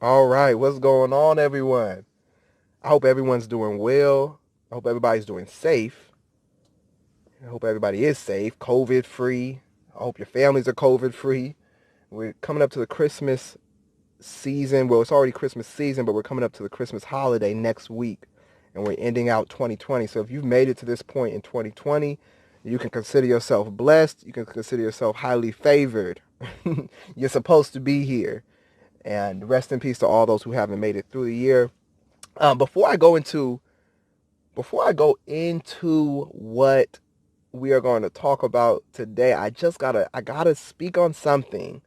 All right, what's going on, everyone? I hope everyone's doing well. I hope everybody's doing safe. I hope everybody is safe, COVID free. I hope your families are COVID free. We're coming up to the Christmas season. Well, it's already Christmas season, but we're coming up to the Christmas holiday next week, and we're ending out 2020. So if you've made it to this point in 2020, you can consider yourself blessed. You can consider yourself highly favored. You're supposed to be here. And rest in peace to all those who haven't made it through the year. Before I go into what we are going to talk about today, I gotta speak on something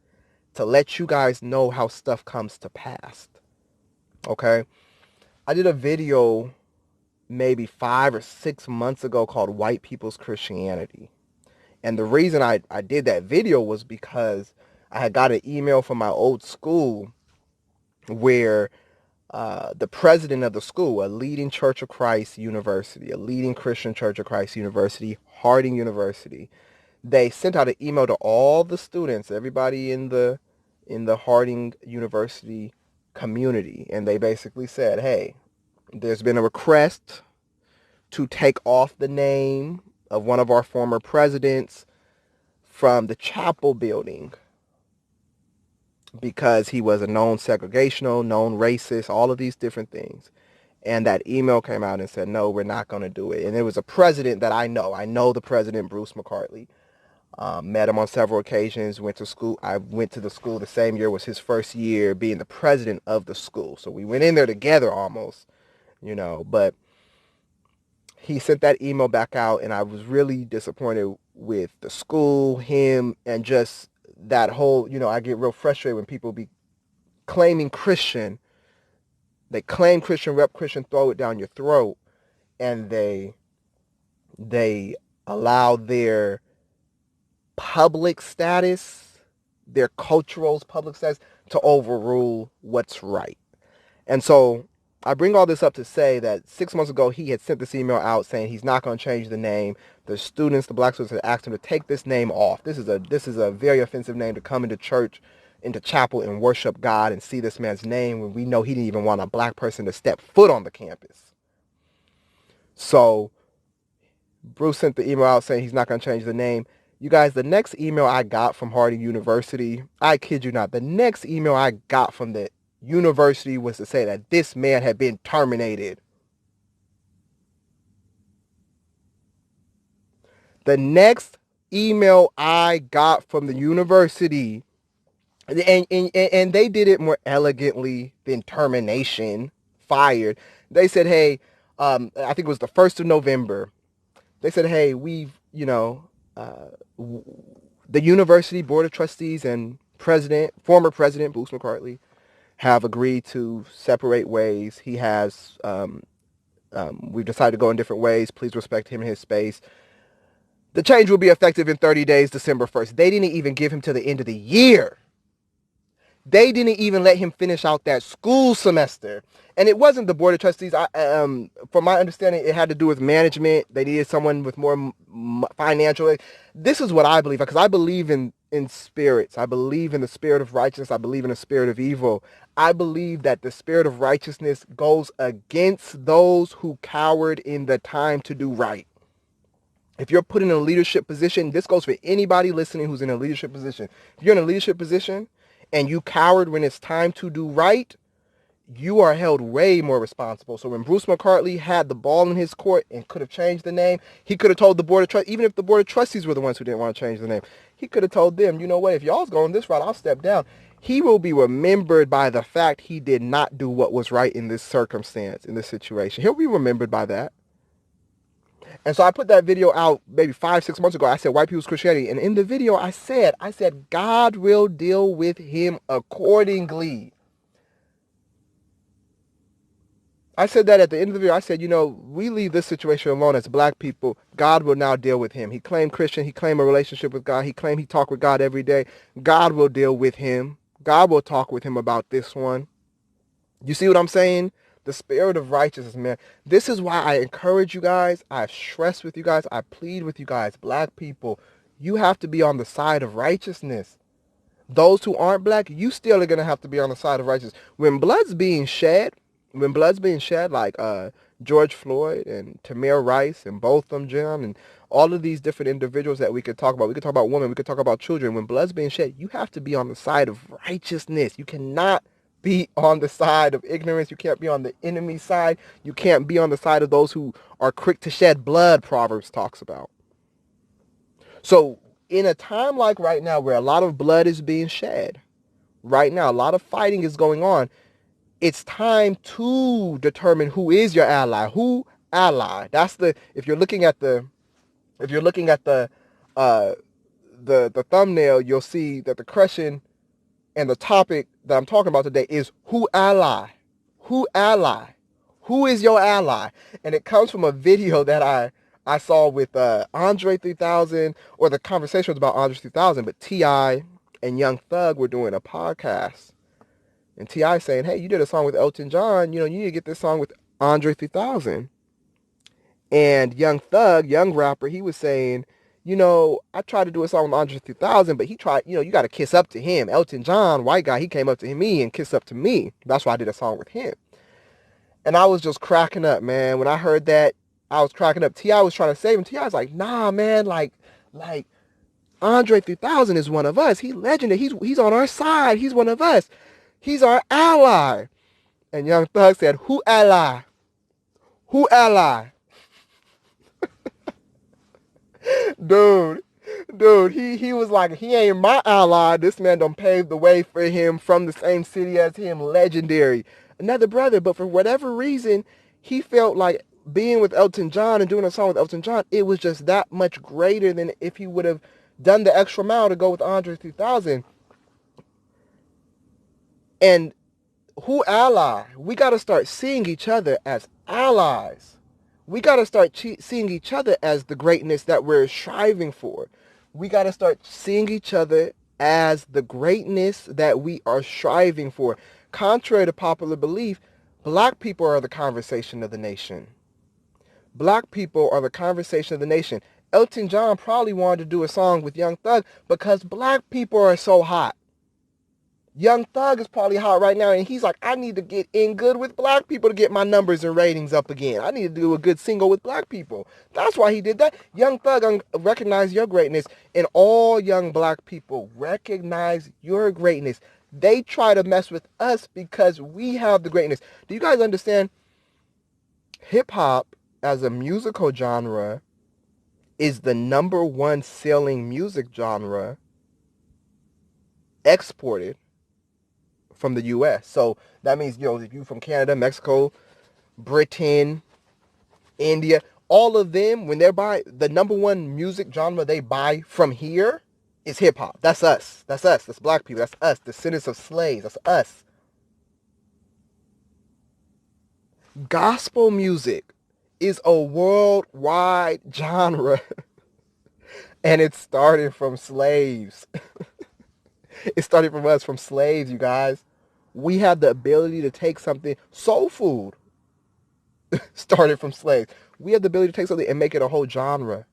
to let you guys know how stuff comes to pass. Okay, I did a video maybe 5 or 6 months ago called "White People's Christianity," and the reason I did that video was because I had got an email from my old school where the president of the school, a leading Church of Christ university, a leading Christian Church of Christ university, Harding University, they sent out an email to all the students, everybody in the Harding University community, and they basically said, "Hey, there's been a request to take off the name of one of our former presidents from the chapel building because he was a known segregational, known racist, all of these different things." And that email came out and said, no, we're not going to do it. And it was a president that I know. I know the president, Bruce McCartney. Met him on several occasions, went to school. I went to the school the same year, was his first year being the president of the school. So we went in there together almost, but he sent that email back out, and I was really disappointed with the school, him, and just that whole, I get real frustrated when people be claiming Christian. They claim Christian, rep Christian, throw it down your throat, and they allow their public status, their cultural public status, to overrule what's right. And so I bring all this up to say that 6 months ago he had sent this email out saying he's not going to change the name. The students, the black students, had asked him to take this name off. This is a very offensive name to come into church, into chapel, and worship God and see this man's name when we know he didn't even want a black person to step foot on the campus. So Bruce sent the email out saying he's not going to change the name. You guys, the next email I got from Harding University, I kid you not, the next email I got from the university was to say that this man had been terminated. The next email I got from the university, and they did it more elegantly than termination, fired. They said, hey, I think it was the 1st of November. They said, hey, uh, the university board of trustees and former president Bruce McCartney, have agreed to separate ways. We've decided to go in different ways. Please respect him and his space. The change will be effective in 30 days, December 1st. They didn't even give him to the end of the year. They didn't even let him finish out that school semester. And it wasn't the board of trustees. From my understanding, it had to do with management. They needed someone with more financial. This is what I believe, because I believe in spirits. I believe in the spirit of righteousness. I believe in the spirit of evil. I believe that the spirit of righteousness goes against those who cowered in the time to do right. If you're put in a leadership position, this goes for anybody listening who's in a leadership position. If you're in a leadership position and you cowered when it's time to do right, you are held way more responsible. So when Bruce McCartney had the ball in his court and could have changed the name, he could have told the board of trustees, even if the board of trustees were the ones who didn't want to change the name, he could have told them, you know what, if y'all's going this route, I'll step down. He will be remembered by the fact he did not do what was right in this circumstance, in this situation. He'll be remembered by that. And so I put that video out maybe 5, 6 months ago. I said, white people's Christianity. And in the video, I said, God will deal with him accordingly. I said that at the end of the video. I said, we leave this situation alone as black people. God will now deal with him. He claimed Christian. He claimed a relationship with God. He claimed he talked with God every day. God will deal with him. God will talk with him about this one. You see what I'm saying? The spirit of righteousness, man. This is why I encourage you guys. I stress with you guys. I plead with you guys, black people. You have to be on the side of righteousness. those who aren't black, you still are gonna have to be on the side of righteousness. When blood's being shed, like George Floyd and Tamir Rice and Botham Jean and all of these different individuals that we could talk about. We could talk about women. We could talk about children. When blood's being shed, you have to be on the side of righteousness. You cannot be on the side of ignorance. You can't be on the enemy side. You can't be on the side of those who are quick to shed blood, Proverbs talks about. So in a time like right now where a lot of blood is being shed, right now, a lot of fighting is going on, it's time to determine who is your ally. Who ally? That's the if you're looking at the uh the thumbnail, you'll see that the question and the topic that I'm talking about today is who ally? Who ally? Who is your ally? And it comes from a video that I saw with Andre 3000, or the conversation was about Andre 3000, but T.I. and Young Thug were doing a podcast. And T.I. saying, hey, you did a song with Elton John, you need to get this song with Andre 3000. And Young Thug, young rapper, he was saying, I tried to do a song with Andre 3000, but he tried, you got to kiss up to him. Elton John, white guy, he came up to me and kissed up to me. That's why I did a song with him. And I was just cracking up, man. When I heard that, I was cracking up. T.I. was trying to save him. T.I. was like, nah, man, like Andre 3000 is one of us. He's legendary. He's on our side. He's one of us. He's our ally. And Young Thug said, who ally? Who ally? Dude, he was like, he ain't my ally. This man done paved the way for him, from the same city as him, legendary. Another brother, but for whatever reason, he felt like being with Elton John and doing a song with Elton John, it was just that much greater than if he would have done the extra mile to go with Andre 3000. And who ally? We got to start seeing each other as allies. We got to start seeing each other as the greatness that we're striving for. We got to start seeing each other as the greatness that we are striving for. Contrary to popular belief, black people are the conversation of the nation. Black people are the conversation of the nation. Elton John probably wanted to do a song with Young Thug because black people are so hot. Young Thug is probably hot right now, and he's like, I need to get in good with black people to get my numbers and ratings up again. I need to do a good single with black people. That's why he did that. Young Thug, recognize your greatness, and all young black people recognize your greatness. They try to mess with us because we have the greatness. Do you guys understand? Hip-hop as a musical genre is the number one selling music genre exported from the U.S. So that means, if you're from Canada, Mexico, Britain, India, all of them, when they're buying, the number one music genre they buy from here is hip hop. That's us. That's us. That's black people. That's us. Descendants of slaves. That's us. Gospel music is a worldwide genre. And it started from slaves. It started from us, from slaves, you guys. We have the ability to take something, soul food started from slaves. We have the ability to take something and make it a whole genre,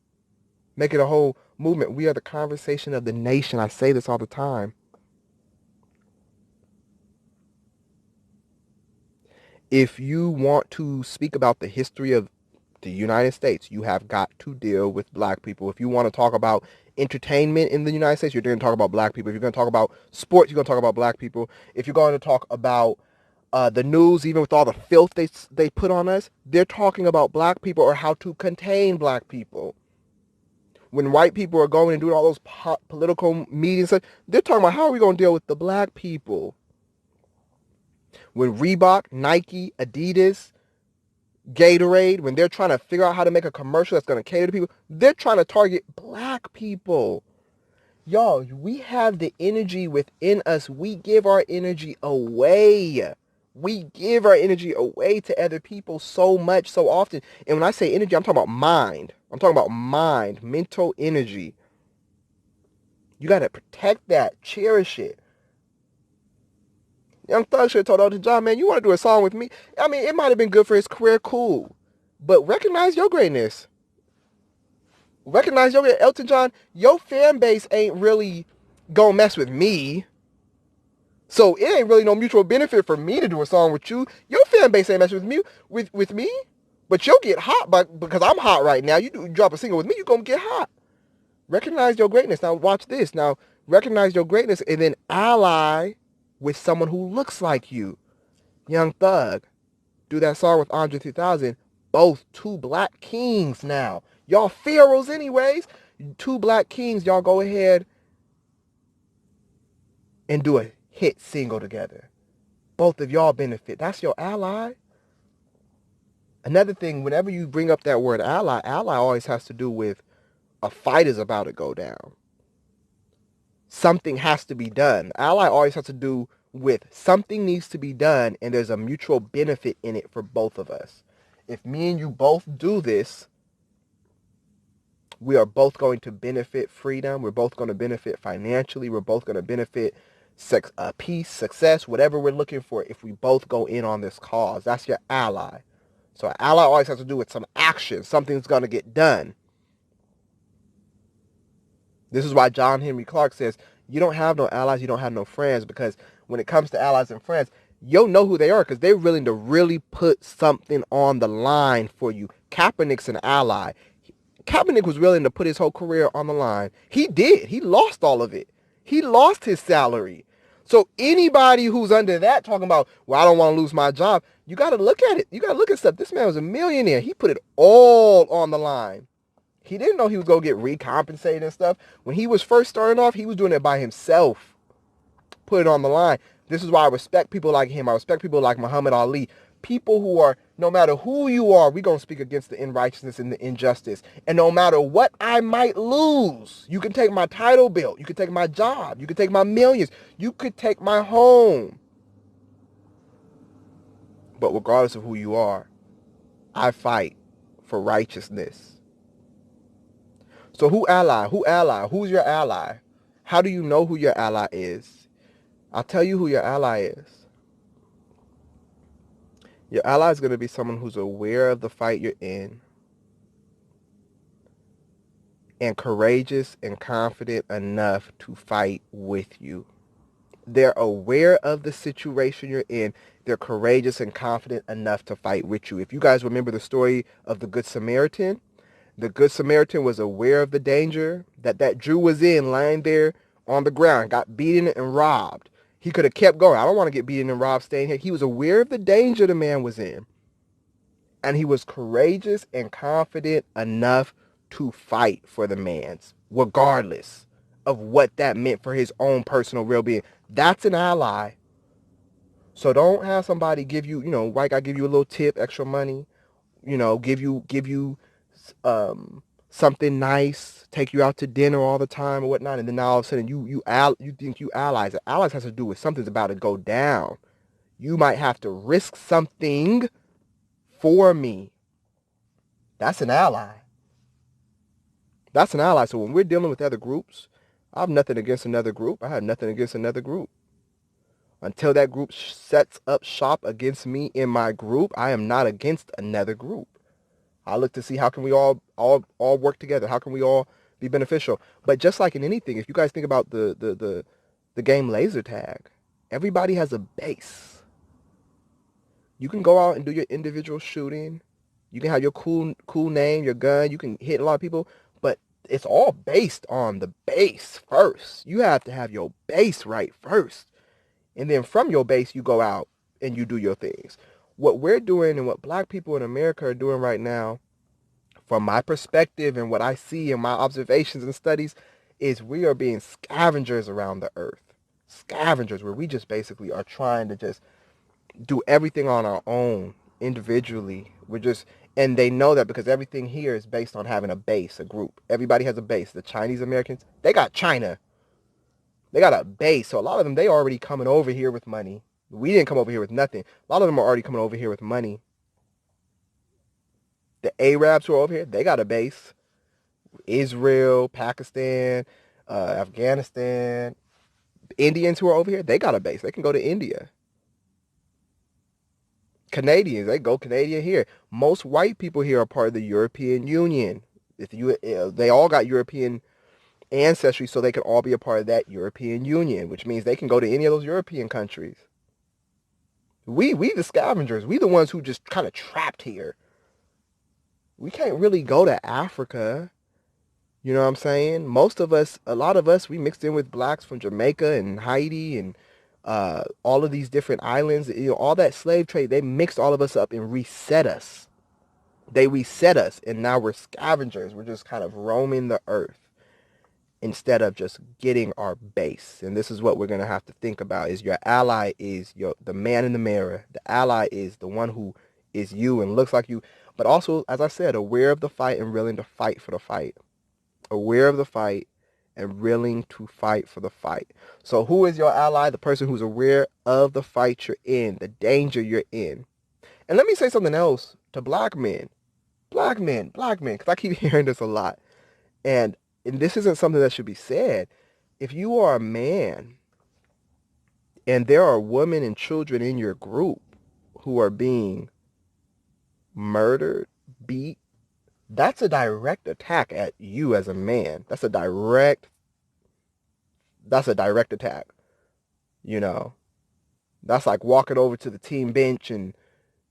make it a whole movement. We are the conversation of the nation. I say this all the time. If you want to speak about the history of the United States, you have got to deal with black people. If you want to talk about entertainment in the United States, you're going to talk about black people. If you're going to talk about sports, you're going to talk about black people. If you're going to talk about the news, even with all the filth they put on us, they're talking about black people or how to contain black people. When white people are going and doing all those political meetings, they're talking about how are we going to deal with the black people. When Reebok, Nike, Adidas, Gatorade, when they're trying to figure out how to make a commercial that's going to cater to people, they're trying to target black people. Y'all, we have the energy within us. We give our energy away. We give our energy away to other people so much, so often. And when I say energy, I'm talking about mind. I'm talking about mind, mental energy. You got to protect that, cherish it. Young Thug should have told Elton John, man, you want to do a song with me? I mean, it might have been good for his career, cool. But recognize your greatness. Recognize your Elton John, your fan base ain't really gonna mess with me. So it ain't really no mutual benefit for me to do a song with you. Your fan base ain't messing with me. But you'll get hot because I'm hot right now. You drop a single with me, you're gonna get hot. Recognize your greatness. Now watch this. Now recognize your greatness and then ally with someone who looks like you. Young Thug. Do that song with Andre 3000. Both two black kings now. Y'all pharaohs anyways. Two black kings. Y'all go ahead and do a hit single together. Both of y'all benefit. That's your ally. Another thing, whenever you bring up that word ally, ally always has to do with a fight is about to go down. Something has to be done. Ally always has to do with something needs to be done and there's a mutual benefit in it for both of us. If me and you both do this, we are both going to benefit freedom. We're both going to benefit financially. We're both going to benefit peace, success, whatever we're looking for if we both go in on this cause. That's your ally. So an ally always has to do with some action. Something's going to get done. This is why John Henry Clark says, you don't have no allies, you don't have no friends, because when it comes to allies and friends, you'll know who they are because they're willing to really put something on the line for you. Kaepernick's an ally. Kaepernick was willing to put his whole career on the line. He did. He lost all of it. He lost his salary. So anybody who's under that talking about, well, I don't want to lose my job, you got to look at it. You got to look at stuff. This man was a millionaire. He put it all on the line. He didn't know he was going to get recompensated and stuff. When he was first starting off, he was doing it by himself. Put it on the line. This is why I respect people like him. I respect people like Muhammad Ali. People who are, no matter who you are, we're going to speak against the unrighteousness and the injustice. And no matter what I might lose, you can take my title belt. You can take my job. You can take my millions. You could take my home. But regardless of who you are, I fight for righteousness. So who ally? Who ally? Who's your ally? How do you know who your ally is? I'll tell you who your ally is. Your ally is going to be someone who's aware of the fight you're in and courageous and confident enough to fight with you. They're aware of the situation you're in. They're courageous and confident enough to fight with you. If you guys remember the story of the Good Samaritan, the Good Samaritan was aware of the danger that Jew was in, lying there on the ground, got beaten and robbed. He could have kept going. I don't want to get beaten and robbed staying here. He was aware of the danger the man was in. And he was courageous and confident enough to fight for the man's, regardless of what that meant for his own personal well-being. That's an ally. So don't have somebody give you, like I give you a little tip, extra money, give you something nice, take you out to dinner all the time or whatnot, and then now all of a sudden you think you allies. Allies has to do with something's about to go down. You might have to risk something for me. That's an ally. That's an ally. So when we're dealing with other groups, I have nothing against another group. I have nothing against another group. Until that group sets up shop against me in my group, I am not against another group. I look to see how can we all work together. How can we all be beneficial? But just like in anything, if you guys think about the game laser tag, everybody has a base. You can go out and do your individual shooting. You can have your cool name, your gun. You can hit a lot of people, but it's all based on the base first. You have to have your base right first. And then from your base, you go out and you do your things. What we're doing and what black people in America are doing right now, from my perspective and what I see in my observations and studies, is we are being scavengers around the earth. Scavengers, where we just basically are trying to just do everything on our own, individually. And they know that because everything here is based on having a base, a group. Everybody has a base. The Chinese Americans, they got China. They got a base. So a lot of them, they already coming over here with money. We didn't come over here with nothing. A lot of them are already coming over here with money. The Arabs who are over here, they got a base. Israel, Pakistan, Afghanistan. Indians who are over here, they got a base. They can go to India. Canadians, they go Canadian here. Most white people here are part of the European Union. They all got European ancestry so they can all be a part of that European Union, which means they can go to any of those European countries. We the scavengers, we the ones who just kind of trapped here. We can't really go to Africa. You know what I'm saying? Most of us, a lot of us, we mixed in with blacks from Jamaica and Haiti and all of these different islands. You know, all that slave trade, they mixed all of us up and reset us. They reset us, and now we're scavengers. We're just kind of roaming the earth instead of just getting our base. And this is what we're going to have to think about: is your ally is the man in the mirror. The ally is the one who is you and looks like you, but also, as I said, aware of the fight and willing to fight for the fight. Aware of the fight and willing to fight for the fight. So who is your ally? The person who's aware of the fight you're in, the danger you're in. And let me say something else to black men. Black men, because I keep hearing this a lot. And this isn't something that should be said. If you are a man and there are women and children in your group who are being murdered, beat, that's a direct attack at you as a man. That's a direct attack. You know, that's like walking over to the team bench and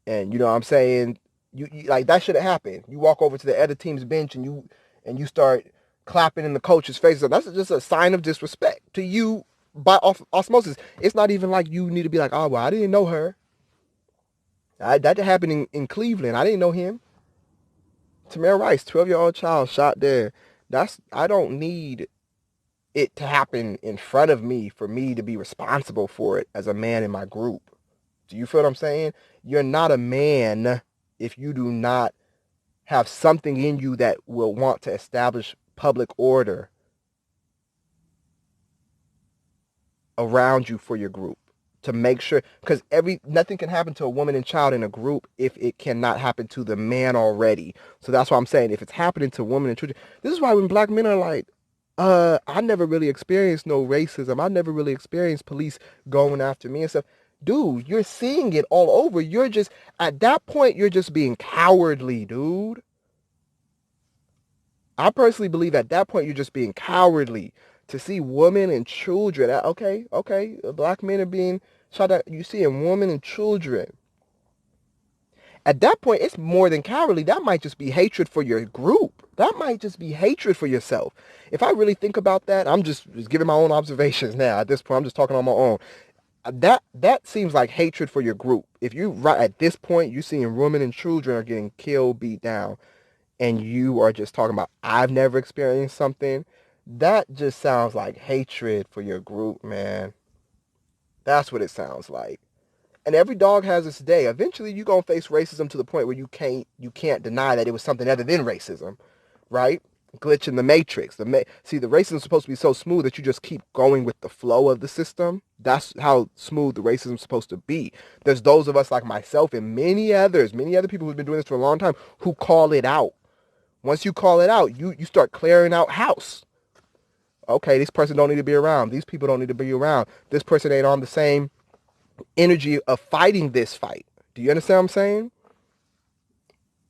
you know what I'm saying, you like that shouldn't happen. You walk over to the other team's bench and you start clapping in the coach's face. So that's just a sign of disrespect to you by osmosis. It's not even like you need to be like, oh well, I didn't know her. That happened in Cleveland. I didn't know him. Tamir Rice, 12-year-old child shot dead. I don't need it to happen in front of me for me to be responsible for it as a man in my group. Do you feel what I'm saying? You're not a man if you do not have something in you that will want to establish public order around you for your group. To make sure, because nothing can happen to a woman and child in a group if it cannot happen to the man already. So that's why I'm saying if it's happening to women and children, this is why when black men are like, I never really experienced no racism. I never really experienced police going after me and stuff. Dude, you're seeing it all over. You're just, at that point, you're just being cowardly, dude. I personally believe at that point, you're just being cowardly. To see women and children, okay, black men are being shot at. You seeing women and children. At that point, it's more than cowardly. That might just be hatred for your group. That might just be hatred for yourself. If I really think about that, I'm just giving my own observations now. At this point, I'm just talking on my own. That seems like hatred for your group. If you right at this point, you seeing women and children are getting killed, beat down, and you are just talking about, I've never experienced something. That just sounds like hatred for your group, man. That's what it sounds like. And every dog has its day. Eventually, you're going to face racism to the point where you can't deny that it was something other than racism, right? Glitch in the matrix. See, the racism is supposed to be so smooth that you just keep going with the flow of the system. That's how smooth the racism is supposed to be. There's those of us like myself and many other people who've been doing this for a long time who call it out. Once you call it out, you start clearing out house. Okay, this person don't need to be around. These people don't need to be around. This person ain't on the same energy of fighting this fight. Do you understand what I'm saying?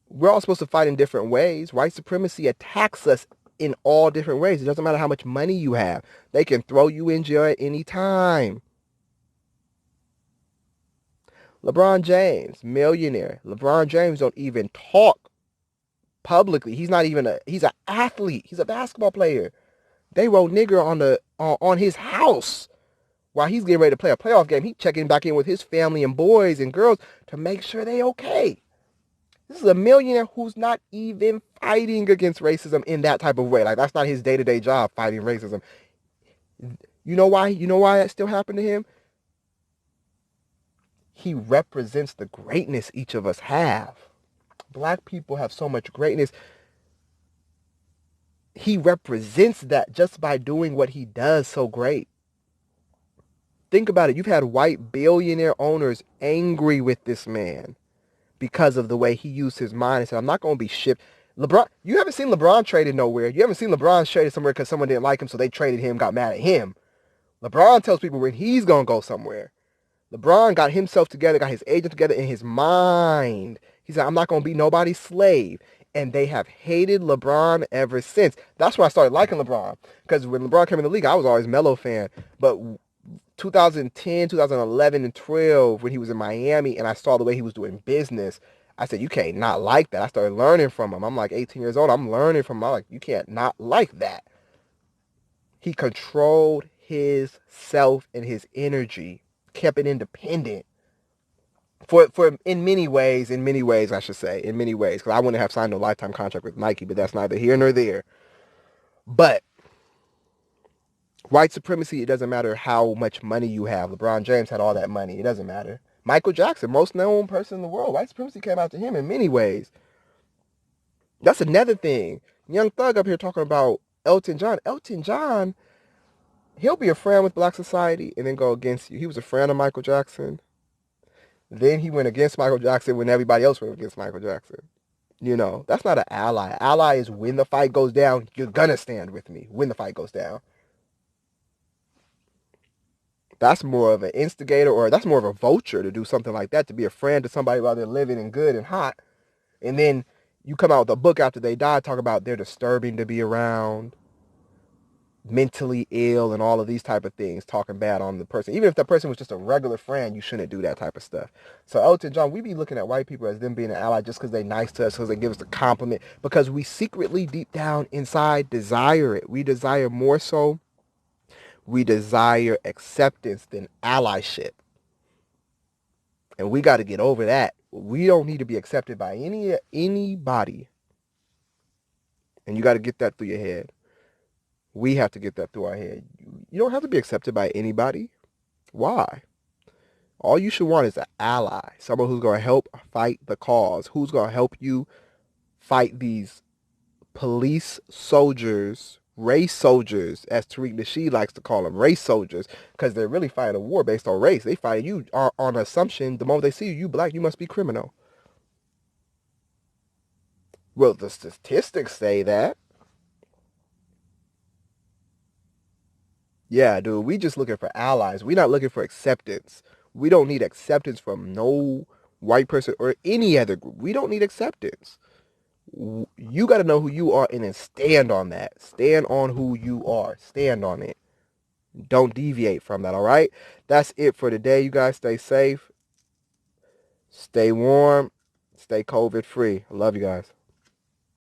We're all supposed to fight in different ways. White supremacy attacks us in all different ways. It doesn't matter how much money you have. They can throw you in jail at any time. LeBron James, millionaire. LeBron James don't even talk publicly. He's an athlete. He's a basketball player. They wrote nigger on his house while he's getting ready to play a playoff game. He's checking back in with his family and boys and girls to make sure they okay. This is a millionaire who's not even fighting against racism in that type of way. Like, that's not his day-to-day job, fighting racism. You know why? You know why that still happened to him? He represents the greatness each of us have. Black people have so much greatness. He represents that just by doing what he does so great. Think about it. You've had white billionaire owners angry with this man because of the way he used his mind and said, I'm not going to be shipped. LeBron, you haven't seen LeBron traded nowhere. You haven't seen LeBron traded somewhere because someone didn't like him, so they traded him, got mad at him. LeBron tells people when he's going to go somewhere. LeBron got himself together, got his agent together in his mind. He said, I'm not going to be nobody's slave. And they have hated LeBron ever since. That's when I started liking LeBron. Because when LeBron came in the league, I was always Melo fan. But 2010, 2011, and 12, when he was in Miami, and I saw the way he was doing business, I said, you can't not like that. I started learning from him. I'm like 18 years old. I'm learning from him. I'm like, you can't not like that. He controlled his self and his energy, kept it independent. For in many ways, I should say, in many ways, because I wouldn't have signed a lifetime contract with Nike, but that's neither here nor there. But white supremacy, it doesn't matter how much money you have. LeBron James had all that money. It doesn't matter. Michael Jackson, most known person in the world, white supremacy came out to him in many ways. That's another thing. Young Thug up here talking about Elton John. Elton John, he'll be a friend with Black Society and then go against you. He was a friend of Michael Jackson. Then he went against Michael Jackson when everybody else went against Michael Jackson. You know, that's not an ally. Ally is when the fight goes down, you're gonna stand with me when the fight goes down. That's more of an instigator, or that's more of a vulture to do something like that, to be a friend to somebody while they're living and good and hot. And then you come out with a book after they die, talk about they're disturbing to be around, mentally ill, and all of these type of things, talking bad on the person. Even if that person was just a regular friend, you shouldn't do that type of stuff. So Elton John, we be looking at white people as them being an ally just because they nice to us, because they give us a compliment, because we secretly deep down inside desire it. We desire more so. We desire acceptance than allyship. And we got to get over that. We don't need to be accepted by anybody. And you got to get that through your head. We have to get that through our head. You don't have to be accepted by anybody. Why? All you should want is an ally, someone who's going to help fight the cause, who's going to help you fight these police soldiers, race soldiers, as Tariq Nasheed likes to call them, race soldiers, because they're really fighting a war based on race. They fight you on assumption the moment they see you, you black, you must be criminal. Well, the statistics say that. Yeah, dude, we just looking for allies. We not looking for acceptance. We don't need acceptance from no white person or any other group. We don't need acceptance. You got to know who you are and then stand on that. Stand on who you are. Stand on it. Don't deviate from that, all right? That's it for today. You guys stay safe. Stay warm. Stay COVID free. I love you guys.